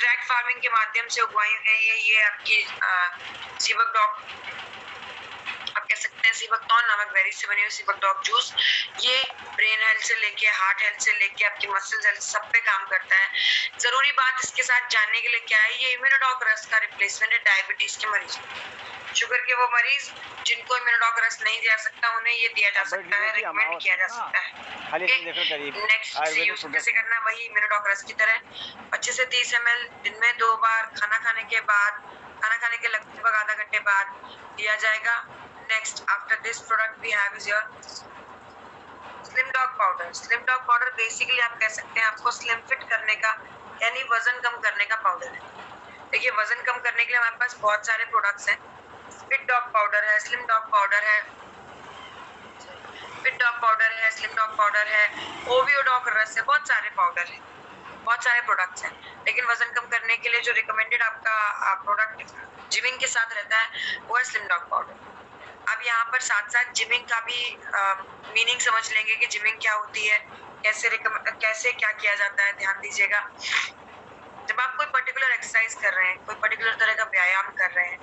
Contract farming के माध्यम से उगवाई गई है ये आपकी सीबकडॉग, आप कह सकते हैं सीबकटॉन नामक बेरी से बनी हुई सीबकडॉग जूस। ये ब्रेन हेल्थ से लेके हार्ट हेल्थ से लेके आपकी मसल्स हेल्थ सब पे काम करता है। जरूरी बात इसके साथ जानने के लिए क्या है, ये इम्यूनोडॉग रस का रिप्लेसमेंट है डायबिटीज के मरीज, शुगर के वो मरीज जिनको इम्यूनोडॉग रस नहीं दिया सकता उन्हें ये दिया जा सकता है, रिकमेंड किया जा सकता है। नेक्स्ट यूज कैसे करना है, वही इम्यूनोडॉग रस की तरह 25 से 30 ml दिन में 2 बार, खाना खाने के बाद, खाना खाने के लगभग आधा घंटे बाद दिया जाएगा। Next after this product we have is your slim dog powder. Slim dog powder basically आप कह सकते हैं आपको स्लिम फिट करने का यानी वजन कम करने का पाउडर है। देखिए वजन कम करने के लिए हमारे पास बहुत सारे प्रोडक्ट्स हैं। फिट डॉग पाउडर है, स्लिम डॉग पाउडर है, फिट डॉग पाउडर है, स्लिम डॉग पाउडर है, ओवियो डॉग रस है, बहुत सारे पाउडर है, बहुत सारे प्रोडक्ट्स हैं। लेकिन वजन कम करने के लिए जो रिकमेंडेड आपका प्रोडक्ट जिमिंग के साथ रहता है वो है स्लिम डॉग पाउडर। अब यहाँ पर साथ साथ जिमिंग का भी मीनिंग समझ लेंगे कि जिमिंग क्या होती है, कैसे क्या किया जाता है। ध्यान दीजिएगा, जब आप कोई पर्टिकुलर एक्सरसाइज कर रहे हैं, कोई पर्टिकुलर तरह का व्यायाम कर रहे हैं,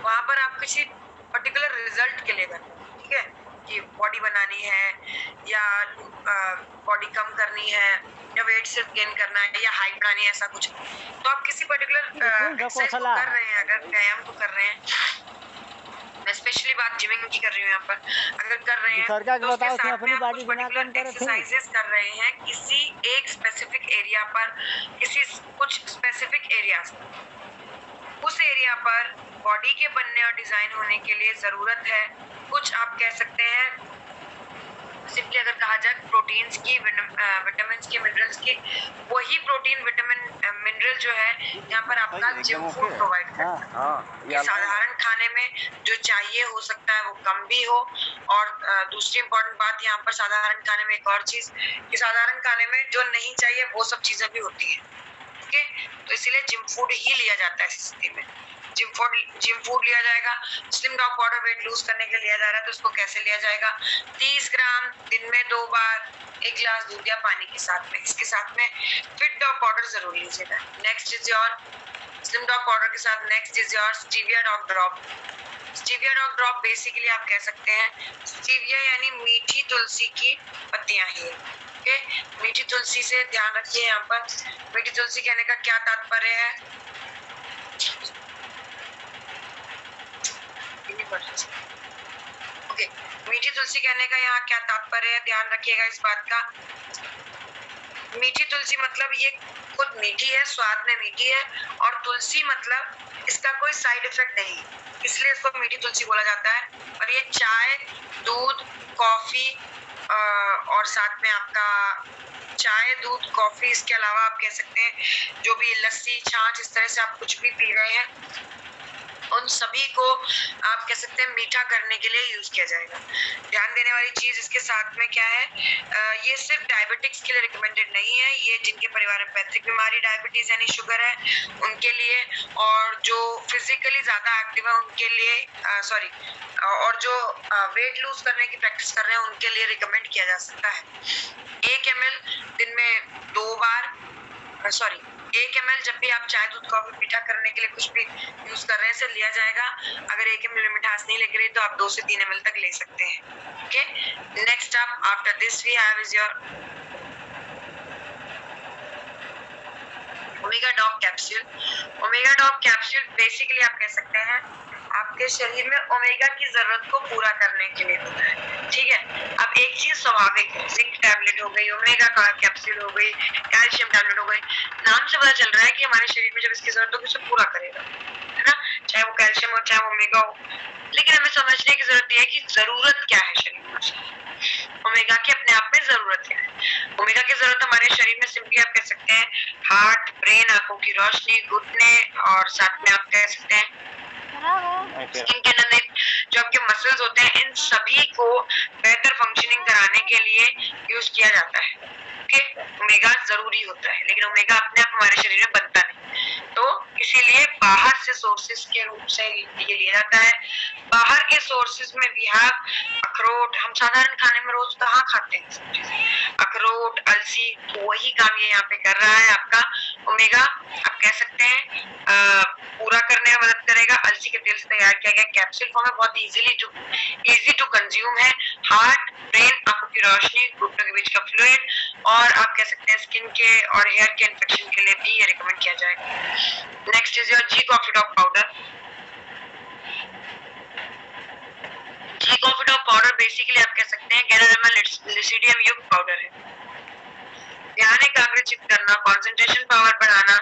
वहां पर आप किसी पर्टिकुलर रिजल्ट के लिए कर रहे हैं, ठीक है, कि बॉडी बनानी है या बॉडी कम करनी है या वेट सिर्फ गेन करना है या हाइट बनानी है, ऐसा कुछ। तो आप किसी पर्टिकुलर एक्सरसाइज को कर रहे हैं, अगर व्यायाम को कर रहे हैं, मैं स्पेशली बात जिमिंग की कर रही हूँ यहाँ पर, अगर कर रहे हैं तो उसके साथ में आप कुछ पर्टिकुलर एक्सरसाइजेस कर रहे हैं किसी एक स्पेसिफिक एरिया पर, किसी कुछ स्पेसिफिक एरियाज पर, उस एरिया पर बॉडी के बनने और डिजाइन होने के लिए जरूरत है कुछ, आप कह सकते हैं सिंपली अगर कहा जाए प्रोटीन्स की, विटामिन्स की, मिनरल्स की, वही प्रोटीन विटामिन मिनरल जो है यहाँ पर आपका जिम फूड प्रोवाइड करता है। ये साधारण खाने में जो चाहिए हो सकता है वो कम भी हो, और दूसरी इम्पोर्टेंट बात यहाँ पर साधारण खाने में एक और चीज कि साधारण खाने में जो नहीं चाहिए वो सब चीजें भी होती है, ओके। तो इसीलिए जिम फूड ही लिया जाता है इस स्थिति में, जिम फूड लिया जाएगा। Slim dog powder weight lose करने के लिए लिया जा रहा है तो उसको कैसे लिया जाएगा, 30 ग्राम दिन में 2 बार, 1 गिलास दूध या पानी के साथ में, इसके साथ में फिट डॉग पाउडर जरूर लीजिएगा। Next is your slim dog powder के साथ next is your stevia dog drop. Stevia dog drop basically आप कह सकते हैं स्टीविया यानी मीठी तुलसी की पत्तियां ही है, ओके। मीठी तुलसी से ध्यान रखिए, यहाँ पर मीठी तुलसी कहने का क्या तात्पर्य है, ओके, मीठी तुलसी कहने का यहाँ क्या तात्पर्य है, ध्यान रखिएगा इस बात का। मीठी तुलसी मतलब ये खुद मीठी है, स्वाद में मीठी है, और तुलसी मतलब इसका कोई साइड इफेक्ट नहीं, इसलिए इसको मीठी तुलसी बोला जाता है। और ये चाय, दूध, कॉफी और साथ में आपका चाय, दूध, कॉफी, इसके अलावा आप कह सकते हैं जो भी लस्सी, छाछ, इस तरह से आप कुछ भी पी रहे हैं उन सभी को आप कह सकते हैं मीठा करने के लिए यूज किया जाएगा। ध्यान देने वाली चीज इसके साथ में क्या है, ये सिर्फ डायबिटिक्स के लिए रिकमेंडेड नहीं है, ये जिनके परिवार में पैतृक बीमारी डायबिटीज यानी शुगर है उनके लिए, और जो फिजिकली ज्यादा एक्टिव है उनके लिए, और जो वेट लूज करने की प्रैक्टिस कर रहे हैं उनके लिए रिकमेंड किया जा सकता है। 1 ml दिन में 2 बार, 1 ml जब भी आप चाय, दूध, कॉफी मीठा करने के लिए कुछ भी यूज कर रहे हैं इसे लिया जाएगा। अगर 1 ml मिठास नहीं लग रही तो आप 2 से 3 ml तक ले सकते हैं, okay. Next up after this we have is your omega dog capsule. Omega dog capsule basically आप कह सकते हैं आपके शरीर में ओमेगा की जरूरत को पूरा करने के लिए होता है, ठीक है। अब एक चीज स्वाभाविक है, जिंक टैबलेट हो गई, ओमेगा का कैप्सूल हो गई, कैल्शियम टैबलेट हो गई, नाम से पता चल रहा है कि हमारे शरीर में जब इसकी जरूरत होगी उसे पूरा करेगा, है ना, चाहे वो कैल्शियम हो चाहे ओमेगा हो। लेकिन हमें समझने की जरूरत है कि जरूरत क्या है शरीर में, ओमेगा की अपने आप में जरूरत है। ओमेगा की जरूरत हमारे शरीर में सिंपली आप कह सकते हैं हार्ट, ब्रेन, आंखों की रोशनी, घुटने, और साथ में आप कह सकते हैं स्किन के अंदर जो आपके मसल्स होते हैं, इन सभी को बेहतर फंक्शनिंग कराने के लिए यूज किया जाता है, ओके। ओमेगा जरूरी होता है लेकिन ओमेगा अपने आप हमारे शरीर में बनता नहीं, तो इसीलिए बाहर से सोर्सेज के रूप से ये लिया जाता है। बाहर के सोर्सेज में भी आप अखरोट, हम साधारण खाने में रोज कहाँ खाते हैं सब चीजें, अखरोट, अलसी, तो वही काम ये यहाँ पे कर रहा है आपका ओमेगा कह सकते हैं पूरा करने में मदद करेगा। अलसी के तेल से तैयार किया गया कैप्सूल फॉर्म है, बहुत इजी टू कंज्यूम है। हार्ट, ब्रेन, आंखों की रोशनी, घुटनों के बीच का फ्लूइड और आप कह सकते हैं स्किन के और हेयर के इन्फेक्शन के लिए भी ये रिकमेंड किया जाएगा। Next is your G coffee dog powder. G coffee dog powder basically आप कह सकते हैं गैनोडेर्मा लिसिडियम युक्त पाउडर है। ध्यान एकाग्रचित करना, कंसंट्रेशन पावर बढ़ाना,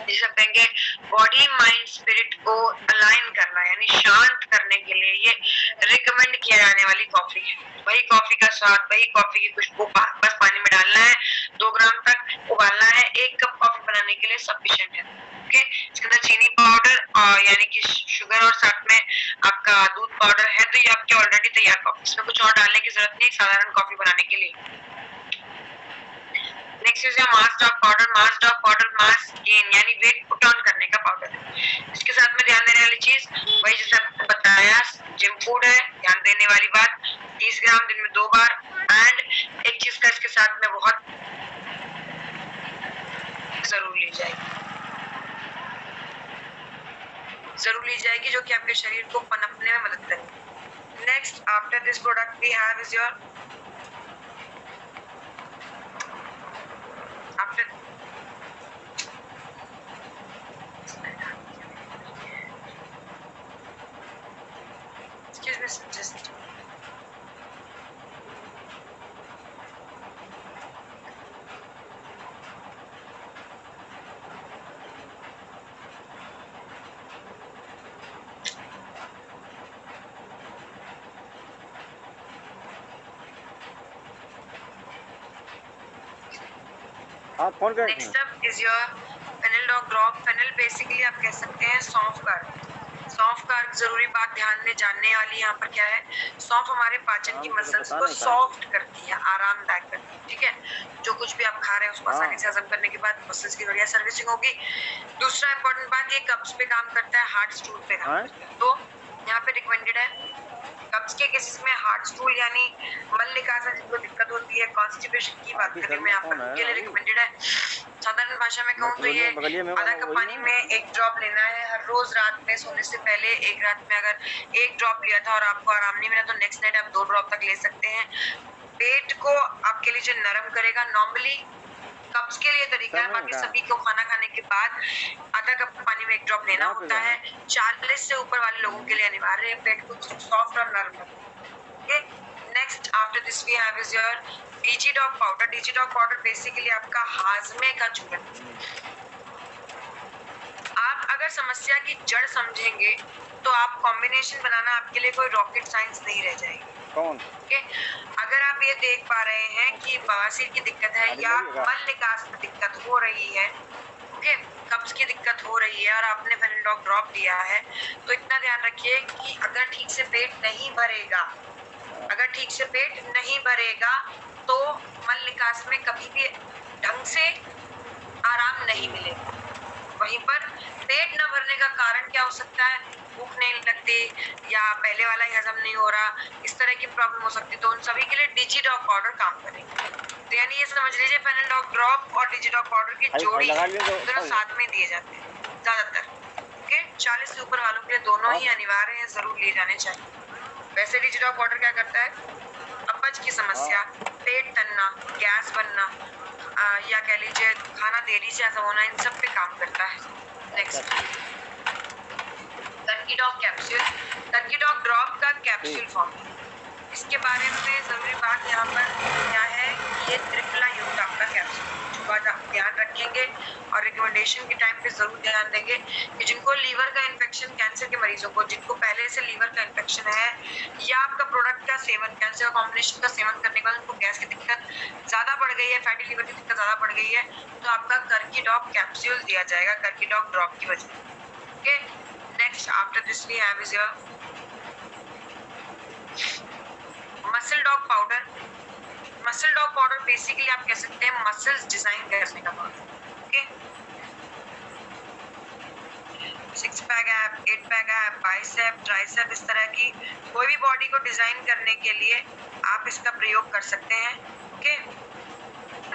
जिसे कहेंगे बॉडी माइंड स्पिरिट को अलाइन करना यानी शांत करने के लिए ये रिकमेंड किया जाने वाली कॉफी है। वही कॉफी का स्वाद, वही कॉफी की खुशबू बस पानी में डालना है, 2 ग्राम तक उबालना है, 1 कप कॉफी बनाने के लिए सफिशिएंट है। ओके, इसके अंदर चीनी पाउडर यानी कि शुगर और साथ में आपका दूध पाउडर है, तो ये आपके ऑलरेडी तैयार कॉफी, इसमें कुछ और डालने की जरूरत नहीं साधारण कॉफी बनाने के लिए। Next is mass dog powder. Mass dog powder mass gain यानी वेट पुट ऑन करने का पाउडर है। इसके साथ में ध्यान देने वाली चीज वही जैसे आपको बताया जिम फूड है, ध्यान देने वाली बात 30 ग्राम दिन में 2 बार। एंड एक चीज का इसके साथ में बहुत जरूर ली जाएगी जो कि आपके शरीर को पनपने में मदद करेगी। Next after this product we have is your just आप फोन कर next up is your fennel dog drop. Fennel basically आप कह सकते हैं सौंफ का जरूरी बात ध्यान में जानने वाली यहाँ पर क्या है, सौंफ हमारे पाचन की मसल्स को सॉफ्ट करती है, आरामदायक करती है। ठीक है, जो कुछ भी आप खा रहे हैं उसको आसानी से हजम करने के बाद मसल्स की बढ़िया सर्विसिंग होगी। दूसरा इंपॉर्टेंट बात, ये कब्ज पे काम करता है, हार्ट स्टूल पे काम करता है। तो यहाँ पे रिकमेंडेड है कब्ज के केसेस में हार्ट स्टूल यानी मल निकासी जिनको दिक्कत होती है, कॉन्स्टिपेशन की बात करें मैं यहाँ पर उनके लिए रिकमेंडेड है। साधारण भाषा में कहूँ तो ये आधा कप पानी में 1 ड्रॉप लेना है हर रोज रात में सोने से पहले। एक रात में अगर 1 ड्रॉप लिया था और आपको आराम नहीं मिला तो नेक्स्ट नाइट आप 2 ड्रॉप तक ले सकते हैं। पेट को आपके लिए जो नरम करेगा, नॉर्मली कब्ज के लिए तरीका है, बाकी सभी को खाना खाने के बाद आधा कप पानी में 1 ड्रॉप लेना होता है। 40 से ऊपर वाले लोगों के लिए अनिवार्य है, पेट को सॉफ्ट और नरम रखना। Okay, next after this we have is your DG dog powder. DG dog powder basically आपका हाजमे का चूरन। आप अगर समस्या की जड़ समझेंगे तो आप कॉम्बिनेशन बनाना आपके लिए कोई रॉकेट साइंस नहीं रह जाएगी। कौन? ओके, अगर आप ये देख पा रहे हैं कि बवासीर की दिक्कत है या मल निकास में दिक्कत हो रही है, ओके, कब्ज की दिक्कत हो रही है और आपने फेनिल डॉग ड्रॉप लिया है, तो इतना ध्यान रखिए कि अगर ठीक से पेट नहीं भरेगा तो मल निकास में कभी भी ढंग से आराम नहीं मिलेगा। वहीं पर पेट न भरने का कारण क्या हो सकता है, भूख नहीं लगती या पहले वाला ही हजम नहीं हो रहा, इस तरह की प्रॉब्लम हो सकती है। तो उन सभी के लिए डीजी डॉग पाउडर काम करेगा। तो यानी ये समझ लीजिए फेनिल डॉग ड्रॉप और डीजी डॉग पाउडर की जोड़ी दोनों साथ में दिए जाते हैं ज्यादातर। ओके, 40 से ऊपर वालों के लिए दोनों ही अनिवार्य हैं, जरूर लिए जाने चाहिए। वैसे डीजी डॉग पाउडर क्या करता है, अपच की समस्या, पेट तनना, गैस बनना या कह लीजिए खाना देरी से हजम होना, इन सब पे काम करता है। Next Turkey dog capsule. Turkey dog drop का कैप्सूल फॉर्म। इसके बारे में जरूरी बात यहाँ पर क्या है, ये त्रिफला युक्त आपका कैप्सूल, जो बात आप ध्यान रखेंगे और रिकमेंडेशन के टाइम पे जरूर ध्यान देंगे कि जिनको लीवर का इन्फेक्शन, कैंसर के मरीजों को जिनको पहले से लीवर का इन्फेक्शन है या आपका प्रोडक्ट का सेवन, कैंसर का कॉम्बिनेशन का सेवन करने के बाद उनको गैस की दिक्कत ज्यादा बढ़ गई है, फैटी लीवर की दिक्कत ज्यादा बढ़ गई है, तो आपका टर्की डॉग कैप्सूल दिया जाएगा टर्की डॉग ड्रॉप की वजह से। Okay, next after this we have is your muscle dog powder. Muscle dog powder basically आप कह सकते हैं मसल्स डिजाइन करने का powder. Okay, 6 pack ab, 8 pack ab, bicep, tricep, इस तरह की कोई भी बॉडी को डिजाइन करने के लिए आप इसका प्रयोग कर सकते हैं। ओके,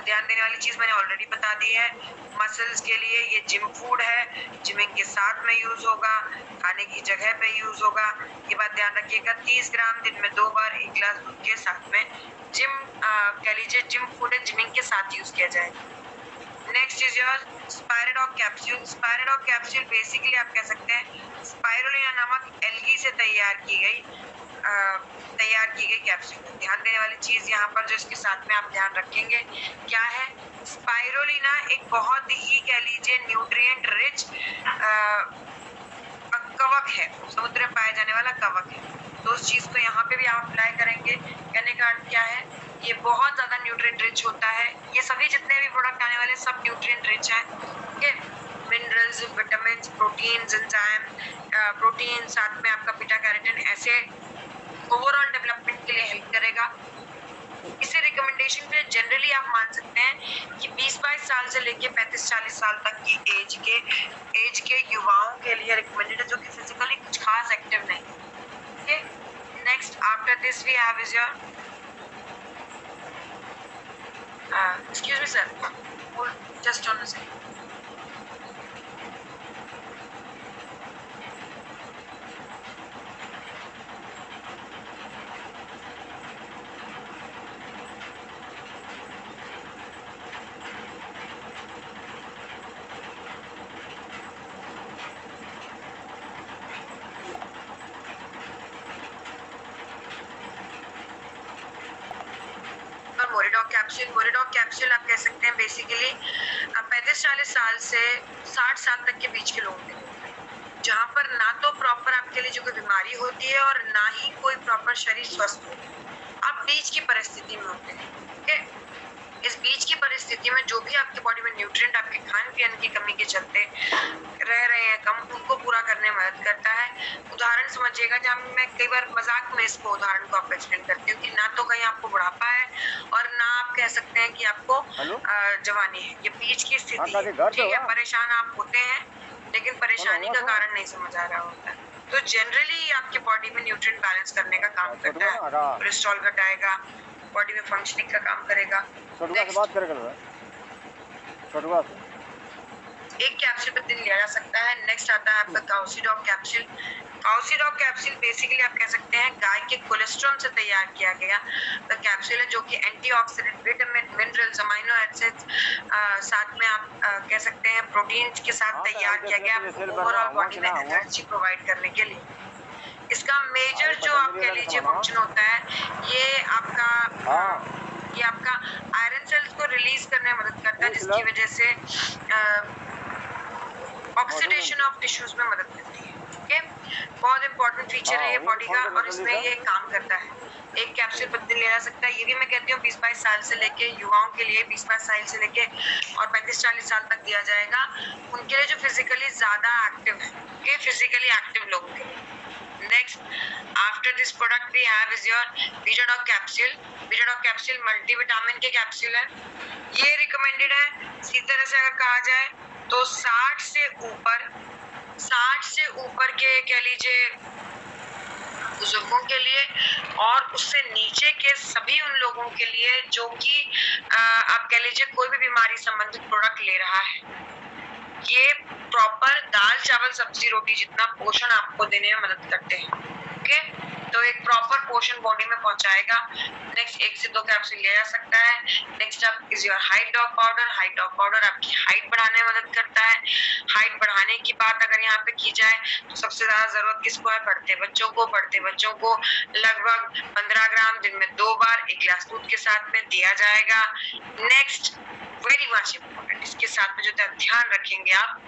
ध्यान देने वाली चीज मैंने ऑलरेडी बता दी है। मसल्स के लिए ये जिम फूड है, जिमिंग के साथ में यूज होगा, खाने की जगह पे यूज होगा। ये बात ध्यान रखिएगा। 30 ग्राम दिन में 2 बार 1 गिलास दूध के साथ में जिम कह लीजिए जिम फूड है, जिमिंग के साथ यूज किया जाएगा। Next is your spiradoc capsule. Spiradoc capsule basically आप कह सकते हैं स्पाइरुलिना नामक एल्गी से तैयार की गई कैप्सूल। ध्यान देने वाली चीज यहाँ पर जो इसके साथ में आप ध्यान रखेंगे क्या है, स्पाइरुलिना एक बहुत ही कह लीजिए न्यूट्रिएंट रिच कवक है, समुद्र में पाया जाने वाला कवक है। तो उस चीज को यहाँ पे भी आप अप्लाई करेंगे। कहने का अर्थ क्या है, ये बहुत ज्यादा न्यूट्रिएंट रिच होता है। ये सभी जितने भी प्रोडक्ट आने वाले सब न्यूट्रिएंट रिच हैं। Okay, minerals, vitamin, proteins, enzyme, protein साथ में आपका बीटा कैरोटीन ऐसे ओवरऑल डेवलपमेंट के लिए हेल्प करेगा। इसे रिकमेंडेशन के लिए जनरली आप मान सकते हैं कि 20-22 साल से लेके 35-40 साल तक की एज के युवाओं के लिए रिकमेंडेड है, जो कि फिजिकली कुछ खास एक्टिव नहीं। Okay, next after this we have is your excuse me sir, hold just on a second. Moridoc capsule आप कह सकते हैं बेसिकली 35-40 साल से 60 साल तक के बीच के लोगों के लिए, जहाँ पर ना तो प्रॉपर आपके लिए जो कोई बीमारी होती है और ना ही कोई प्रॉपर शरीर स्वस्थ होता है। आप बीच की परिस्थिति में होते हैं। इस बीच की परिस्थिति में जो भी आपके बॉडी में न्यूट्रिएंट आपके खान पीन की कमी के चलते रह रहे हैं कम, उनको पूरा करने में मदद करता है। उदाहरण समझिएगा, जहाँ मैं कई बार मजाक में इसको उदाहरण को आपको एक्सप्लेन करती हूँ कि ना तो कहीं आपको बुढ़ापा है और ना आप कह सकते हैं कि आपको जवानी है। ये बीच की स्थिति है, ठीक है। परेशान आप होते हैं लेकिन परेशानी का कारण नहीं समझ आ रहा होता है। तो जनरली आपके बॉडी में न्यूट्रिएंट बैलेंस करने का काम करता है, कोलेस्ट्रॉल घटाएगा, बॉडी में फंक्शनिंग का काम करेगा। एक कैप्सूल पर दिन लिया जा सकता है। नेक्स्ट आता है आपका काउसीडॉक कैप्सूल। काउसीडॉक कैप्सूल बेसिकली आप कह सकते हैं गाय के कोलेस्ट्रॉल से तैयार किया गया तो कैप्सूल है, जो कि antioxidant, vitamin, minerals, amino acids साथ में आप कह सकते हैं प्रोटीन के साथ तैयार किया गया ओवरऑल बॉडी में एनर्जी प्रोवाइड करने के लिए। इसका मेजर जो आप कह लीजिए फंक्शन होता है, ये आपका आयरन सेल्स को रिलीज करने में मदद करता है, जिसकी वजह से ऑक्सीडेशन ऑफ टिश्यूज में मदद मिलती है। ओके, बहुत इंपॉर्टेंट फीचर है ये बॉडी का और इसमें ये काम करता है। एक कैप्सूल प्रतिदिन लिया जा सकता है। ये भी मैं कहती हूँ 20-22 साल से लेके युवाओं के लिए 20-22 साल से लेके और 35-40 साल तक दिया जाएगा, उनके लिए जो फिजिकली ज्यादा एक्टिव है, ये फिजिकली एक्टिव लोगों के लिए। Next, after this product we have is your Betadoc capsule. Betadoc capsule multivitamin के कैप्सूल है। ये रिकमेंडेड है। इसी तरह से अगर कहा जाए तो 60 से ऊपर के कह लीजिए बुजुर्गों के लिए और उससे नीचे के सभी उन लोगों के लिए जो कि आप कह लीजिए कोई भी बीमारी संबंधित प्रोडक्ट ले रहा है। ये प्रॉपर दाल चावल सब्जी रोटी जितना पोषण आपको देने में मदद करते हैं। ओके, तो एक प्रॉपर पोषण बॉडी में पहुंचाएगा। नेक्स्ट 1 से 2 कैप्सूल लिया जा सकता है। Next up is your height dog powder. Height dog powder आपकी हाइट बढ़ाने में मदद करता है। हाइट बढ़ाने की बात अगर यहाँ पे की जाए तो सबसे ज्यादा जरूरत किसको है, बढ़ते बच्चों को लगभग 15 ग्राम दिन में 2 बार 1 गिलास दूध के साथ में दिया जाएगा। नेक्स्ट वेरी मच इम्पोर्टेंट, इसके साथ में जो ध्यान रखेंगे आप,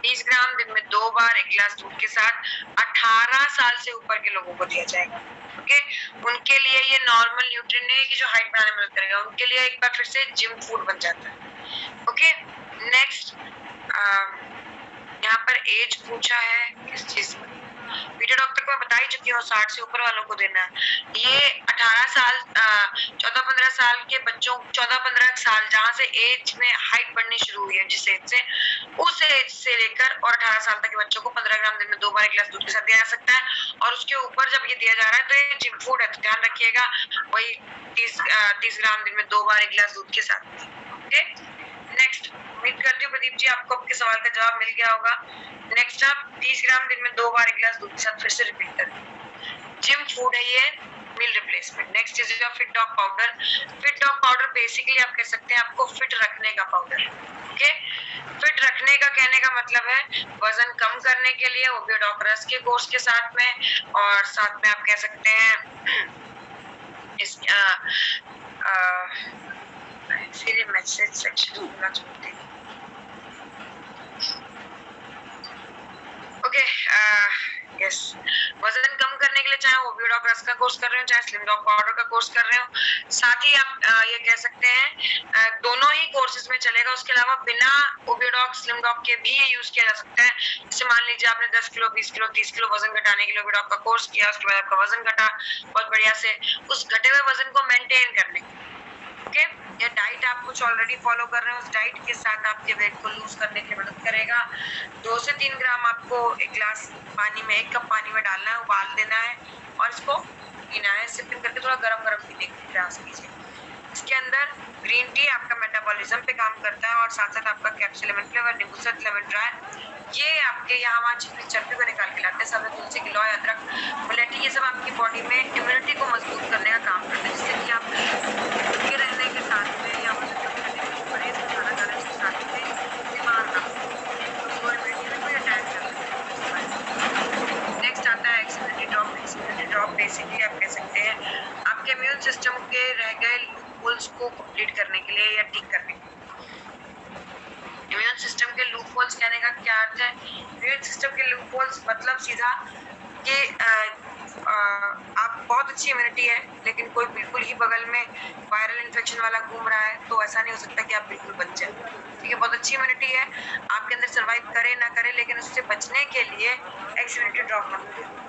30 ग्राम दिन में 2 बार 1 गिलास दूध के साथ 18 साल से ऊपर के लोगों को दिया जाएगा। ओके, उनके लिए ये नॉर्मल न्यूट्रिएंट नहीं है कि जो हाइट बढ़ाने में मदद करेगा, उनके लिए एक बार फिर से जिम फूड बन जाता है। ओके, नेक्स्ट यहाँ पर एज पूछा है किस चीज में, बीटा डॉग तक मैं बता ही चुकी हूँ, 60 से ऊपर वालों को देना है। ये 18 साल 14-15 साल के बच्चों, 14-15 साल जहाँ से एज में हाइट बढ़नी शुरू हुई है, जिस एज से, उस एज से लेकर और 18 साल तक के बच्चों को 15 ग्राम दिन में 2 बार एक गिलास दूध के साथ दिया जा सकता है। और उसके ऊपर जब ये दिया जा रहा है तो ये जिम फूड है, तो ध्यान रखिएगा वही 30 ग्राम दिन में 2 बार एक गिलास दूध के साथ। ओके, नेक्स्ट, उम्मीद करती हूँ प्रदीप जी आपको आपके सवाल का जवाब मिल गया होगा। नेक्स्ट आप 30 ग्राम दिन में 2 बार एक गिलास दूध के साथ फिर से रिपीट करें। जिम फूड है ये, meal replacement. Next is your fit dog powder. Fit dog powder basically आप कह सकते हैं आपको फिट रखने का पाउडर। ओके, फिट रखने का कहने का मतलब है वजन कम करने के लिए, वो भी डॉग रस के कोर्स के साथ में, और साथ में आप कह सकते हैं इस फिर मैसेज सेक्शन होना चाहते हैं। ओके, यस, वजन कम करने के लिए चाहे ओबियोडॉक रस का कोर्स कर रहे हो, चाहे स्लिम डॉग पाउडर का कोर्स कर रहे हो, साथ ही आप ये कह सकते हैं दोनों ही कोर्सेज में चलेगा। उसके अलावा बिना ओबियोडॉक स्लिम डॉग के भी ये यूज किया जा सकता है। जैसे मान लीजिए आपने 10 किलो 20 किलो 30 किलो वजन घटाने के लिए ओबियोडॉक का कोर्स किया, उसके बाद आपका वजन घटा बहुत बढ़िया से, उस घटे हुए वजन को मेंटेन करने, ओके, ये डाइट आप कुछ ऑलरेडी फॉलो कर रहे हो, उस डाइट के साथ आपके वेट को लूज करने के लिए मदद करेगा। 2 से 3 ग्राम आपको एक गिलास पानी में, 1 कप पानी में डालना है, उबाल देना है और इसको पीना है। सिपिंग करके थोड़ा गरम गरम पीने का प्रयास कीजिए। इसके अंदर ग्रीन टी आपका मेटाबॉलिज्म पे काम करता है और साथ साथ आपका कैप्सूल लेमन फ्लेवर, नींबू शहद, लेमन ड्राई, ये आपके यहाँ वहाँ छिपी चर्बी को निकाल के लाते हैं। साथ में तुलसी, गिलोय, अदरक, मुलेठी, ये सब आपकी बॉडी में इम्यूनिटी को मजबूत करने का काम करते हैं, जिससे कि आप भूखे रहने के साथ में या वजन कम करने के लिए बड़े से खाना खाने के साथ में बीमार ना हो, और इम्यूनिटी में कोई अटैक कर सकते। नेक्स्ट आता है एक्सइम्यूनिटी ड्रॉप। एक्सइम्यूनिटी ड्रॉप बेसिकली आप कह सकते हैं आपके इम्यून सिस्टम के रह गए लूपहोल्स को कंप्लीट करने के लिए या ठीक करने के लिए। इम्यून सिस्टम के लूपहोल्स कहने का क्या अर्थ है? इम्यून सिस्टम के लूपहोल्स मतलब सीधा कि आप बहुत अच्छी इम्यूनिटी है लेकिन कोई बिल्कुल ही बगल में वायरल इन्फेक्शन वाला घूम रहा है, तो ऐसा नहीं हो सकता कि आप बिल्कुल बच जाए। ठीक है, बहुत अच्छी इम्यूनिटी है, आपके अंदर सर्वाइव करे ना करे, लेकिन उससे बचने के लिए एक्सइम्यूनिटी ड्रॉप मत करें।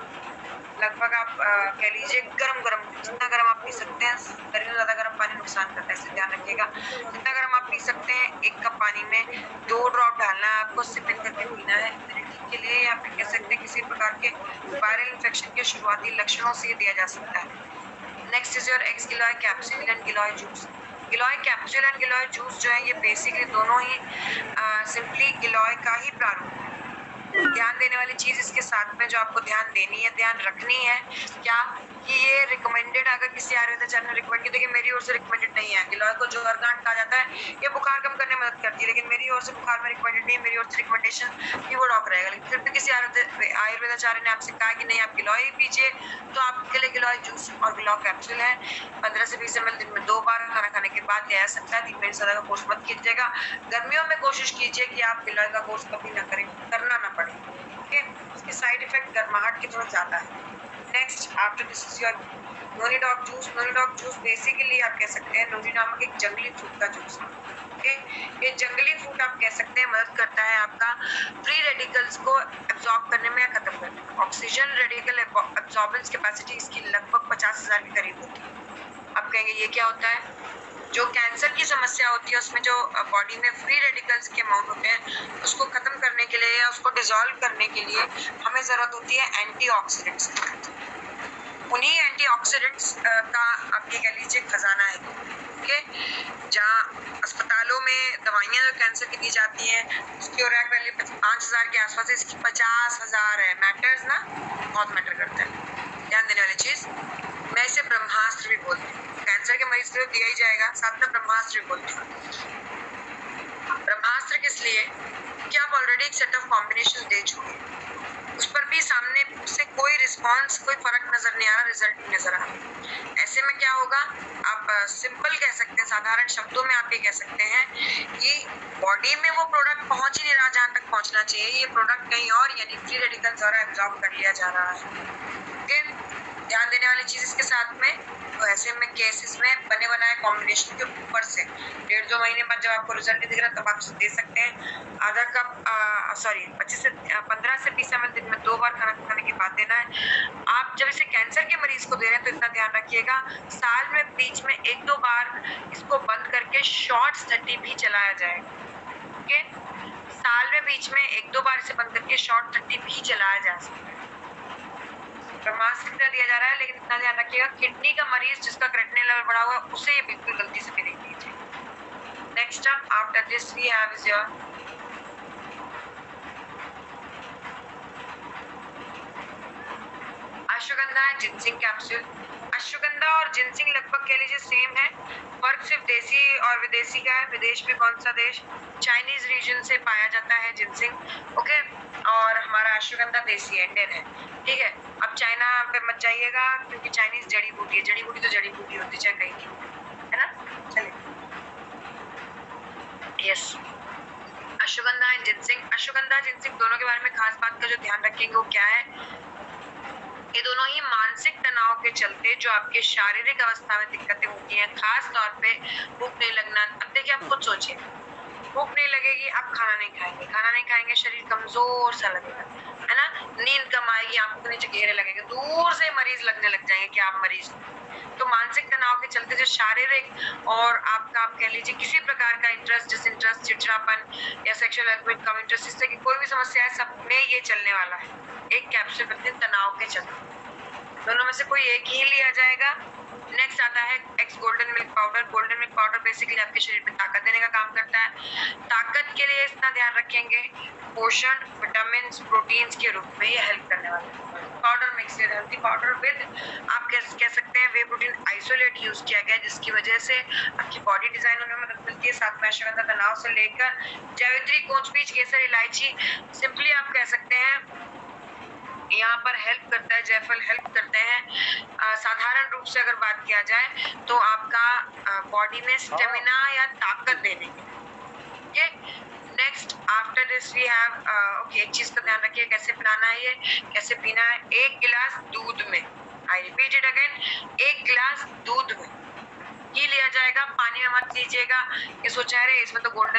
लगभग आप कह लीजिए गरम गरम, जितना गरम आप पी सकते हैं, गर्मी में ज़्यादा गर्म पानी नुकसान करता है, इसलिए ध्यान रखिएगा। जितना गरम आप पी सकते हैं, 1 कप पानी में 2 ड्रॉप डालना है, आपको सिपिंग करके पीना है। इम्यूनिटी के लिए या फिर कह सकते हैं किसी प्रकार के वायरल इन्फेक्शन के शुरुआती लक्षणों से दिया जा सकता है। Next is your x giloy capsule and giloy juice. Giloy capsule and giloy juice जो है ये बेसिकली दोनों ही सिंपली गिलोय का ही प्रारूप है। ध्यान देने वाली चीज इसके साथ में जो आपको ध्यान देनी है, ध्यान रखनी है क्या, कि ये रिकमेंडेड, अगर किसी आयुर्वेदाचार्य ने रिकमेंड किया, देखिए मेरी ओर से रिकमेंडेड नहीं है। गिलोय को जो अर्गान कहा जाता है, ये बुखार कम करने में मदद करती है, लेकिन मेरी ओर से बुखार में रिकमेंडेड नहीं है, मेरी ओर से रिकमेंडेशन फीवरडॉक रहेगा। लेकिन फिर भी किसी आयुर्वेदाचार्य ने आपसे कहा कि नहीं आप गिलोय ही पीजिए, तो आपके लिए गिलोय जूस और गिलोय कैप्सूल है। 15 से 20 ml दिन में 2 बार खाना खाने के बाद लिया जा सकता है। 3 महीने से ज्यादा का कोर्स मत कीजिएगा। गर्मियों में कोशिश कीजिए कि आप गिलोय का कोर्स कभी ना करें, करना ना पड़े। ओके, इसके साइड इफेक्ट गर्माहट के थोड़ा ज्यादा है। Next after this is your noni dog juice. Noni dog juice basically आप कह सकते हैं नोनी नामक एक जंगली फ्रूट का जूस है। ओके, ये जंगली फ्रूट आप कह सकते हैं मदद करता है आपका फ्री रेडिकल्स को एब्जॉर्ब करने में या खत्म करने में। ऑक्सीजन रेडिकल एब्जॉर्बेंस कैपेसिटी इसकी लगभग 50,000 के करीब होती है। आप कहेंगे ये क्या होता है? जो कैंसर की समस्या होती है उसमें जो बॉडी में फ्री रेडिकल्स के अमाउंट होते हैं, उसको खत्म करने के लिए या उसको डिसॉल्व करने के लिए हमें जरूरत होती है एंटीऑक्सीडेंट्स। उन्हीं एंटीऑक्सीडेंट्स का आप ये कह लीजिए खजाना है। ओके, जहाँ अस्पतालों में दवाइयाँ जो कैंसर की दी जाती हैं उसकी रैक वैल्यू 5,000 के आसपास है, इसकी 50,000 है। मैटर्स ना, बहुत मैटर करता है। ध्यान देने वाली चीज, मैं इसे ब्रह्मास्त्र भी बोलती हूँ। कैंसर के मरीज को दिया ही जाएगा, साथ में ब्रह्मास्त्र भी बोलती हूँ। ब्रह्मास्त्र किस लिए कि आप ऑलरेडी एक सेट ऑफ कॉम्बिनेशन दे चुके, उस पर भी सामने से कोई रिस्पॉन्स, कोई फर्क नजर नहीं आ रहा, रिजल्ट नहीं नजर आ रहा। ऐसे में क्या होगा, आप सिंपल कह सकते हैं, साधारण शब्दों में आप ये कह सकते हैं कि बॉडी में वो प्रोडक्ट पहुंच ही नहीं रहा जहां तक पहुंचना चाहिए, ये प्रोडक्ट कहीं और यानी फ्री रेडिकल्स द्वारा एब्जॉर्ब कर लिया जा रहा है। ध्यान देने वाली चीज इसके साथ में, तो ऐसे में केसेस में बने बनाए कॉम्बिनेशन के ऊपर से 1.5-2 महीने बाद जब आपको रिजल्ट नहीं दिख रहा तब आप दे सकते हैं। आधा कप 15 से 20 ml दिन में 2 बार खाना खाने के बाद देना है। आप जब इसे कैंसर के मरीज को दे रहे हैं तो इतना ध्यान रखिएगा, साल में बीच में 1-2 बार इसको बंद करके शॉर्ट स्टडी भी चलाया जाएगा। ओके, साल में बीच में 1-2 बार इसे बंद करके शॉर्ट स्टडी भी चलाया जा सकता है। ब्रह्मास्त्र दिया जा रहा है, लेकिन इतना ध्यान रखिएगा किडनी का मरीज जिसका क्रेटिनिन लेवल बढ़ा हुआ है उसे ये बिल्कुल गलती से भी नहीं दीजिए। Next up after this we have is your ashwagandha and ginseng capsule. Ashwagandha और जिनसिंग लगभग कह लीजिए सेम है, फर्क सिर्फ देसी और विदेशी का है। विदेश में कौन सा देश? चाइनीज रीजन से पाया जाता है जिनसिंग। ओके, और हमारा अश्वगंधा देसी है, इंडियन है। ठीक है, अब चाइना पे मत जाइएगा क्योंकि चाइनीज जड़ी बूटी है, जड़ी बूटी तो जड़ी बूटी होती चाहे कहीं की, है ना। चलिए, yes, ashwagandha and ginseng. Ashwagandha ginseng दोनों के बारे में खास बात का जो ध्यान रखेंगे वो क्या है, ये दोनों ही मानसिक तनाव के चलते जो आपके शारीरिक अवस्था में दिक्कतें होती हैं, खास तौर पे भूख नहीं लगना। अब देखिए, आप खुद सोचिए, भूख नहीं लगेगी, आप खाना नहीं खाएंगे, खाना नहीं खाएंगे, शरीर कमजोर सा लगेगा, है ना, नींद कम आएगी, आंखों के नीचे घेरे लगेंगे, दूर से मरीज लगने लग जाएंगे कि आप मरीज। तो मानसिक तनाव के चलते जो शारीरिक और आपका आप कह लीजिए किसी प्रकार का इंटरेस्ट, डिसइंटरेस्ट, चिड़चिड़ापन या सेक्सुअल हेल्थ में कम इंटरेस्ट, इससे की कोई भी समस्या है, सब में ये चलने वाला है। एक कैप्सूल प्रतिदिन तनाव के चलते, दोनों में से कोई एक ही लिया जाएगा। नेक्स्ट आता है x golden milk powder. Golden milk powder basically आपके शरीर में ताकत देने का काम करता है। ताकत के लिए इतना ध्यान रखेंगे, पोषण, विटामिन, प्रोटीन्स के रूप में ये हेल्प करने वाला है। Powder mix healthy powder with आप कह सकते हैं वे प्रोटीन आइसोलेट यूज किया गया, जिसकी वजह से आपकी बॉडी डिजाइन होने में मदद मिलती है। साथ में अश्वगंधा तनाव से लेकर जावित्री, कोच बीज, केसर, इलायची, सिंपली आप कह सकते हैं यहाँ पर हेल्प करता है। जायफल हेल्प करते हैं। साधारण रूप से अगर बात किया जाए तो आपका बॉडी में स्टेमिना या ताकत देने के लिए। Next after this we have okay, एक चीज का ध्यान रखिए, कैसे पिलाना है, ये कैसे पीना है। 1 गिलास दूध में, आई रिपीट इट अगेन, 1 गिलास दूध में ही लिया जाएगा, पानी में मत लीजिएगा। ये सोचा रहे इसमें तो गोल्डन